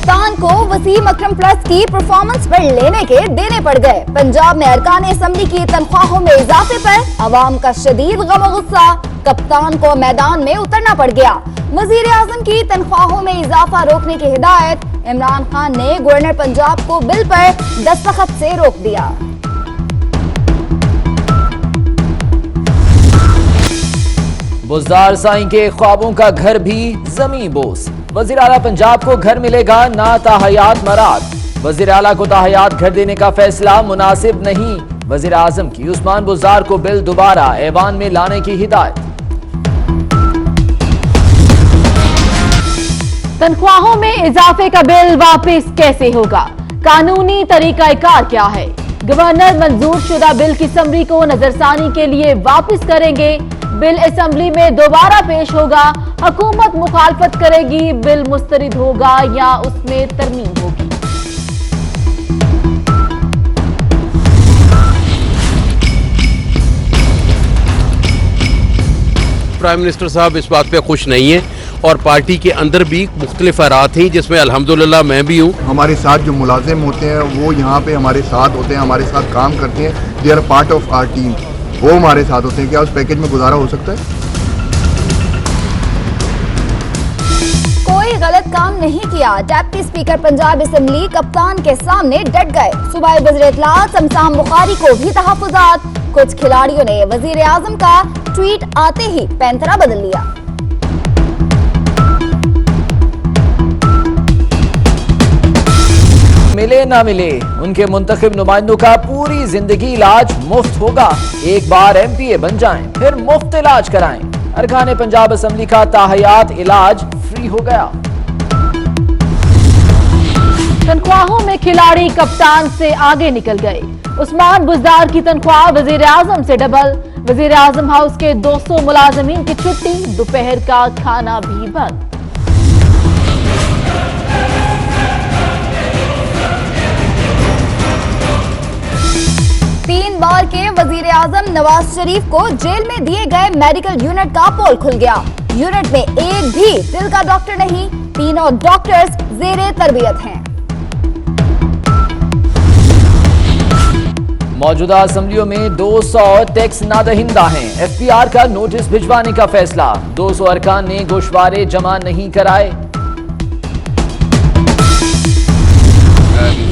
कप्तान को वसीम अकरम प्लस की परफॉर्मेंस पर लेने के देने पड़ गए। पंजाब में अरकान असम्बली की तनख्वाहों में इजाफे पर अवाम का शदीद गम और गुस्सा, कप्तान को मैदान में उतरना पड़ गया। वजीर आजम की तनख्वाहों में इजाफा रोकने की हिदायत, इमरान खान ने गवर्नर पंजाब को बिल पर दस्तखत से रोक दिया। बुज़दार साईं के ख्वाबों का घर भी जमी बोस, वज़ीर आला पंजाब को घर मिलेगा ना ताहयात मराद। वज़ीर आला को ताहयात घर देने का फैसला मुनासिब नहीं, वज़ीर आजम की उस्मान बुज़दार को बिल दोबारा ऐवान में लाने की हिदायत। तनख्वाहों में इजाफे का बिल वापस कैसे होगा, कानूनी तरीकाकार क्या है? गवर्नर मंजूर शुदा बिल की समरी को नजरसानी के लिए वापस करेंगे। बिल असेंबली में दोबारा पेश होगा, हुकूमत मुखालफत करेगी, बिल मुस्तरिद होगा या उसमें तरमीम होगी। प्राइम मिनिस्टर साहब इस बात पे खुश नहीं है और पार्टी के अंदर भी मुख्तलिफ आरात हैं जिसमें अल्हम्दुलिल्लाह मैं भी हूँ। हमारे साथ जो मुलाजिम होते हैं वो यहाँ पे हमारे साथ होते हैं, हमारे साथ काम करते हैं, they are part of our team, वो हमारे साथ होते हैं। क्या उस पैकेज में गुजारा हो सकता है? कोई गलत काम नहीं किया, डेप्टी स्पीकर पंजाब असेंबली कप्तान के सामने डट गए। सूबाई वज़ीर इत्तलात शमशान बुखारी को भी तहफ़्फ़ुज़ात, कुछ खिलाड़ियों ने वज़ीर आज़म का ट्वीट आते ही पैंतरा बदल लिया। मिले ना मिले, उनके मुंतखब नुमाइंदों का पूरी जिंदगी इलाज मुफ्त होगा। एक बार MPA बन जाएं, फिर मुफ्त इलाज कराएं। अरकान पंजाब असेंबली का ताहयात इलाज फ्री हो गया। तनख्वाहों में खिलाड़ी कप्तान से आगे निकल गए। उस्मान बुज़दार की तनख्वाह वजीर आजम से डबल। वजीर आजम हाउस के 200 मुलाजमीन की छुट्टी, दोपहर का खाना भी बंद। तीन बार के वजीर आजम नवाज शरीफ को जेल में दिए गए मेडिकल यूनिट का पोल खुल गया। यूनिट में एक भी दिल का डॉक्टर नहीं, तीनों डॉक्टर्स जेरे तरबियत हैं। मौजूदा असेंबलियों में 200 टैक्स नादहिंदा हैं। FPR का नोटिस भिजवाने का फैसला, 200 अरकान ने गोशवारे जमा नहीं कराए।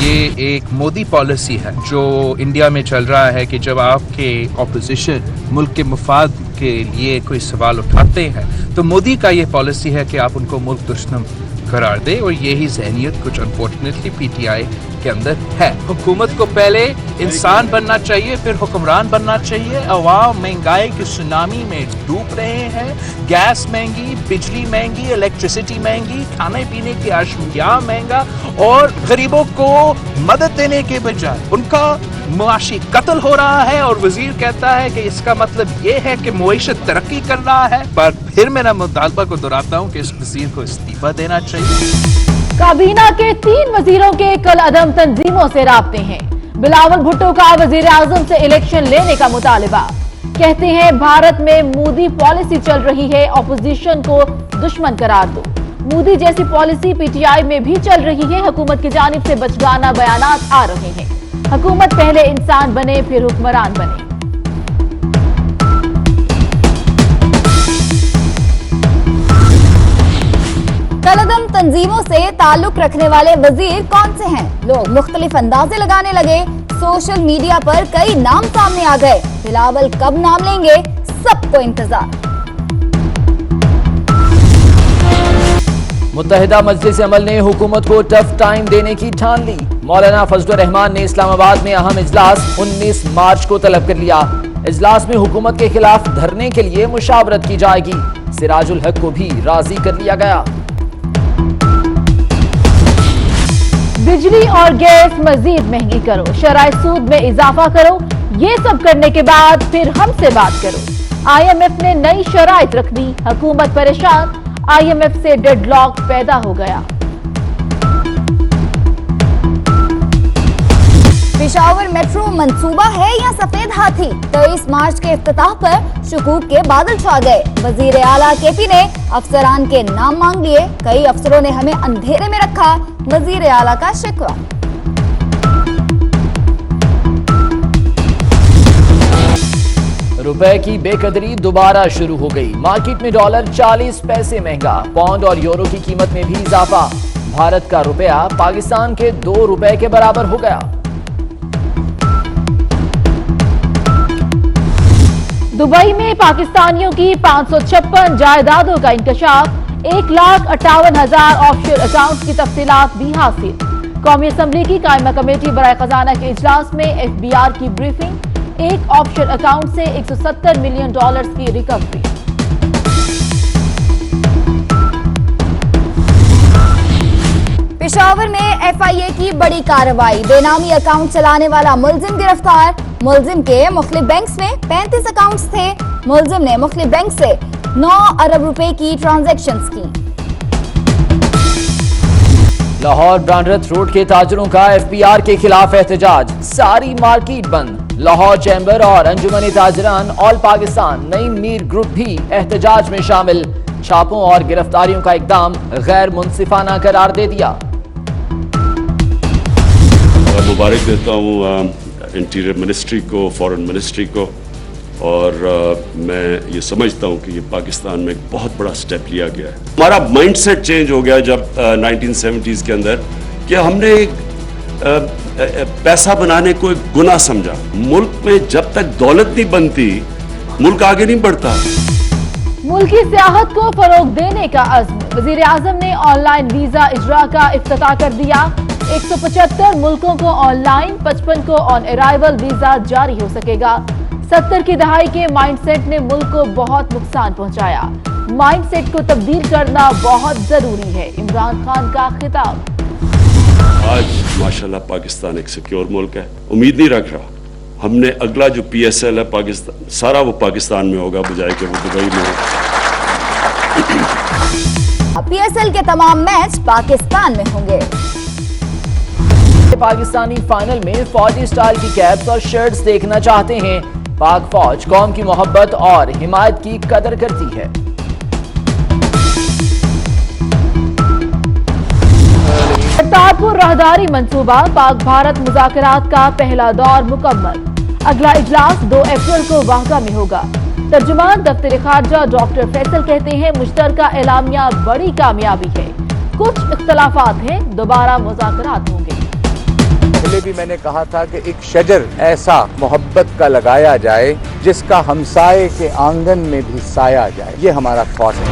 ये एक मोदी पॉलिसी है जो इंडिया में चल रहा है कि जब आपके ऑपोजिशन मुल्क के मुफाद के लिए कोई सवाल उठाते हैं तो मोदी का ये पॉलिसी है कि आप उनको मुल्क दुश्मन करार दे, और यही जहनियत कुछ अनफॉर्चुनेटली PTI के अंदर है। हुकूमत को पहले इंसान बनना चाहिए, फिर हुक्मरान बनना चाहिए। अवाम महंगाई की सुनामी में डूब रहे हैं, गैस महंगी, बिजली महंगी, इलेक्ट्रिसिटी महंगी, खाने पीने की अशिया महंगा, और गरीबों को मदद देने के बजाय उनका मुआशी कत्ल हो रहा है। और वजीर कहता है कि इसका मतलब ये है कि मुईशत तरक्की कर रहा है। पर फिर मेरा मुतालबा को दोहराता हूँ कि इस वजीर को इस्तीफा देना चाहिए। काबीना के 3 वजीरों के कल अदम तंजीमों से राब्ते हैं। बिलावल भुट्टो का वजीर आजम से इलेक्शन लेने का मुतालिबा। कहते हैं भारत में मोदी पॉलिसी चल रही है, ऑपोजिशन को दुश्मन करार दो। मोदी जैसी पॉलिसी PTI में भी चल रही है। हुकूमत की जानिब से बचगाना बयानात आ रहे हैं। हुकूमत पहले इंसान बने फिर हुक्मरान बने। कलअदम तंजीमों से ताल्लुक रखने वाले वजीर कौन से हैं? लोग मुख्तलिफ अंदाजे लगाने लगे। सोशल मीडिया पर कई नाम सामने आ गए। बिलावल कब नाम लेंगे, सबको इंतजार। मुत्तहिदा मजलिस अमल ने हुकूमत को टफ टाइम देने की ठान ली। मौलाना फजलुर रहमान ने इस्लामाबाद में अहम इजलास 19 मार्च को तलब कर लिया। इजलास में हुकूमत के खिलाफ धरने के लिए मुशावरत की जाएगी। सिराजुल हक को भी राजी कर लिया गया। बिजली और गैस मजीद महंगी करो, शराय सूद में इजाफा करो, ये सब करने के बाद फिर हमसे बात करो। IMF ने नई शराइत रख दी, हुकूमत परेशान। IMF से डेडलॉक पैदा हो गया। पेशावर मेट्रो मंसूबा है या सफेद हाथी? 23 मार्च के इफ्तिताह पर शुकूक के बादल छा गए। वजीर आला KP ने अफसरान के नाम मांग लिए। कई अफसरों ने हमें अंधेरे में रखा, वजीर आला का शिकवा। रुपए की बेकदरी दोबारा शुरू हो गई। मार्केट में डॉलर 40 पैसे महंगा, पाउंड और यूरो की कीमत में भी इजाफा। भारत का रुपया पाकिस्तान के 2 रुपए के बराबर हो गया। दुबई में पाकिस्तानियों की 556 जायदादों का इंकशाफ, 1,58,000 ऑफशोर अकाउंट्स की तफसीलात भी हासिल। कौमी असम्बली की कायमा कमेटी बराए खजाना के इजलास में FBI की ब्रीफिंग, एक ऑफशोर अकाउंट से $170 मिलियन की रिकवरी। पेशावर में FIA की बड़ी कार्रवाई, बेनामी अकाउंट चलाने वाला मुलजिम गिरफ्तार। मुलजिम के मुख्तलिफ बैंक्स में 35 अकाउंट्स थे। मुलजिम ने मुख्तलिफ बैंक से 9 अरब रुपए की ट्रांजैक्शंस की। लाहौर ब्रांडरथ रोड के ताजरों का FPR के खिलाफ एहतजाज, सारी मार्केट बंद। लाहौर चैम्बर और अंजुमन ताजरान ऑल पाकिस्तान नईम मीर ग्रुप भी एहतजाज में शामिल। छापों और गिरफ्तारियों का इकदाम गैर मुनसिफाना करार दे दिया। मुबारक देता हूँ इंटीरियर मिनिस्ट्री को, फॉरेन मिनिस्ट्री को, और मैं ये समझता हूँ कि ये पाकिस्तान में एक बहुत बड़ा स्टेप लिया गया है। हमारा माइंडसेट चेंज हो गया जब 1970s के अंदर कि हमने पैसा बनाने को एक गुनाह समझा। मुल्क में जब तक दौलत नहीं बनती मुल्क आगे नहीं बढ़ता। मुल्की सियाहत को फरोग देने का अज़्म, वजीर आजम ने ऑनलाइन वीजा इजरा का इफ्तिताह कर दिया। 175 मुल्कों को ऑनलाइन, 55 को ऑन अराइवल वीजा जारी हो सकेगा। 70 की दहाई के माइंडसेट ने मुल्क को बहुत नुकसान पहुंचाया। माइंडसेट को तब्दील करना बहुत जरूरी है, इमरान खान का खिताब। आज माशाल्लाह पाकिस्तान एक सिक्योर मुल्क है। उम्मीद नहीं रख रहा हमने अगला जो PSL है पाकिस्तान, सारा वो पाकिस्तान में होगा बजाय कि वो दुबई में हो। PSL के तमाम मैच पाकिस्तान में होंगे। पाकिस्तानी फाइनल में फौजी स्टाइल की कैप्स और शर्ट्स देखना चाहते हैं। पाक फौज कौम की मोहब्बत और हिमायत की कदर करती है। करतारपुर राहदारी मंसूबा, पाक भारत मुज़ाकरात का पहला दौर मुकम्मल। अगला इजलास 2 अप्रैल को वाहगा में होगा। तर्जुमान दफ्तर खारजा डॉक्टर फैसल कहते हैं मुश्तरका एलामिया बड़ी कामयाबी है। कुछ इख्तलाफात हैं, दोबारा मुज़ाकरात होंगे। पहले भी मैंने कहा था कि एक शजर ऐसा मोहब्बत का लगाया जाए जिसका हमसाये के आंगन में भी साया जाए, ये हमारा ख्वाब है।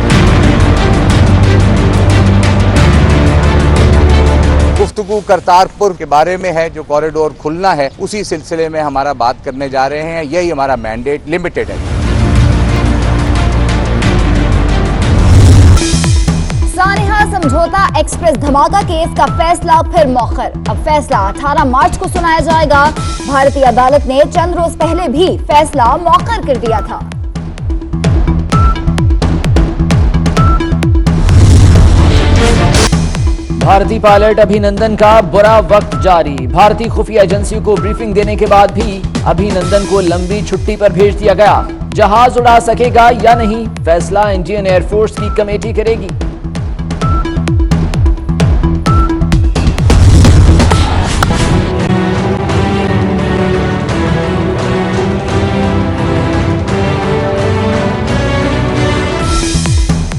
गुफ्तगू करतारपुर के बारे में है, जो कॉरिडोर खुलना है उसी सिलसिले में हमारा बात करने जा रहे हैं। यही हमारा मैंडेट लिमिटेड है। सानिहा समझौता एक्सप्रेस धमाका केस का फैसला फिर मौखर। अब फैसला 18 मार्च को सुनाया जाएगा। भारतीय अदालत ने चंद रोज पहले भी फैसला मौखर कर दिया था। भारतीय पायलट अभिनंदन का बुरा वक्त जारी। भारतीय खुफिया एजेंसी को ब्रीफिंग देने के बाद भी अभिनंदन को लंबी छुट्टी पर भेज दिया गया। जहाज उड़ा सकेगा या नहीं, फैसला इंडियन एयरफोर्स की कमेटी करेगी।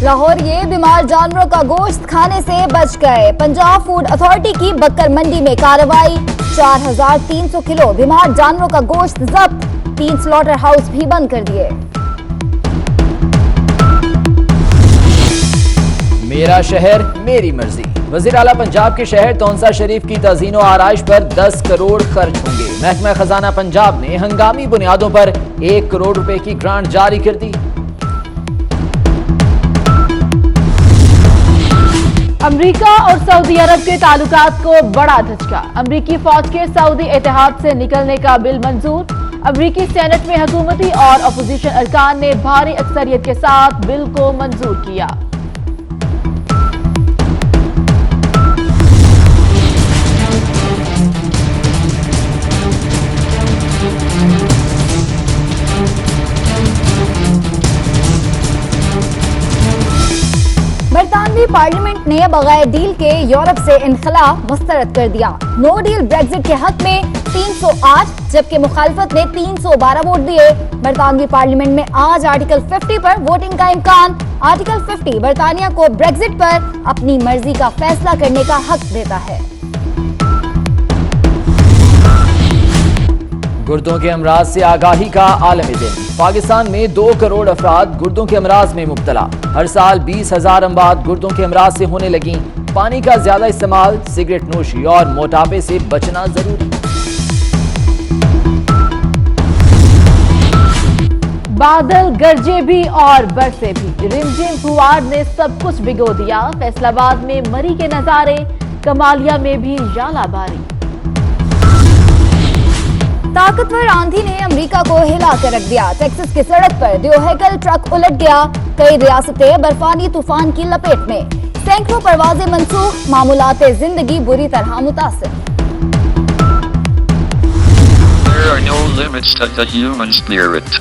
लाहौर ये बीमार जानवरों का गोश्त खाने से बच गए। पंजाब फूड अथॉरिटी की बक्कर मंडी में कार्रवाई, 4300 किलो बीमार जानवरों का गोश्त जब्त। 3 स्लॉटर हाउस भी बंद कर दिए। मेरा शहर मेरी मर्जी। वजीर आला पंजाब के शहर तौंसा शरीफ की तज़ीनो आराइश पर 10 करोड़ खर्च होंगे। महकमा खजाना पंजाब ने हंगामी बुनियादों पर 1 करोड़ रुपए की ग्रांट जारी कर दी। अमेरिका और सऊदी अरब के ताल्लुकात को बड़ा धचका। अमेरिकी फौज के सऊदी इत्तेहाद से निकलने का बिल मंजूर। अमेरिकी सेनेट में हुकूमती और अपोजिशन अरकान ने भारी अक्सरियत के साथ बिल को मंजूर किया। बरतानवी पार्लियामेंट ने बगैर डील के यूरोप से इनखला मुस्तरद कर दिया। नो डील ब्रेक्जिट के हक में 308 जबकि मुखालफत ने 312 वोट दिए। बरतानवी पार्लियामेंट में आज आर्टिकल 50 पर वोटिंग का इम्कान। आर्टिकल 50 बरतानिया को ब्रेक्जिट पर अपनी मर्जी का फैसला करने का हक देता है। गुर्दों के अमराज से आगाही का आलमी दिन। पाकिस्तान में 2 करोड़ अफराद गुर्दों के अमराज में मुब्तला। हर साल 20,000 अमवात गुर्दों के अमराज से होने लगी। पानी का ज्यादा इस्तेमाल, सिगरेट नोशी और मोटापे से बचना जरूरी। बादल गरजे भी और बरसे भी, रिमझिम फुहार ने सब कुछ भिगो दिया। फैसलाबाद में मरी के नजारे, कमालिया में भी जालाबारी। ताकतवर आंधी ने अमेरिका को हिला कर रख दिया। टेक्सास की सड़क पर द्योहेकल ट्रक उलट गया। कई रियासतें बर्फानी तूफान की लपेट में। सैकड़ों परवाजें मंसूख, मामूलाते जिंदगी बुरी तरह मुतासिर। There are no limits to the human spirit.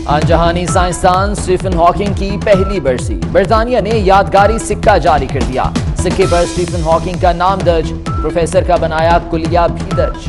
अनजहानी साइंसदान स्टीफन हॉकिंग की पहली बरसी। बरतानिया ने यादगारी सिक्का जारी कर दिया। सिक्के पर स्टीफन हॉकिंग का नाम दर्ज, प्रोफेसर का बनाया कुलिया भी दर्ज।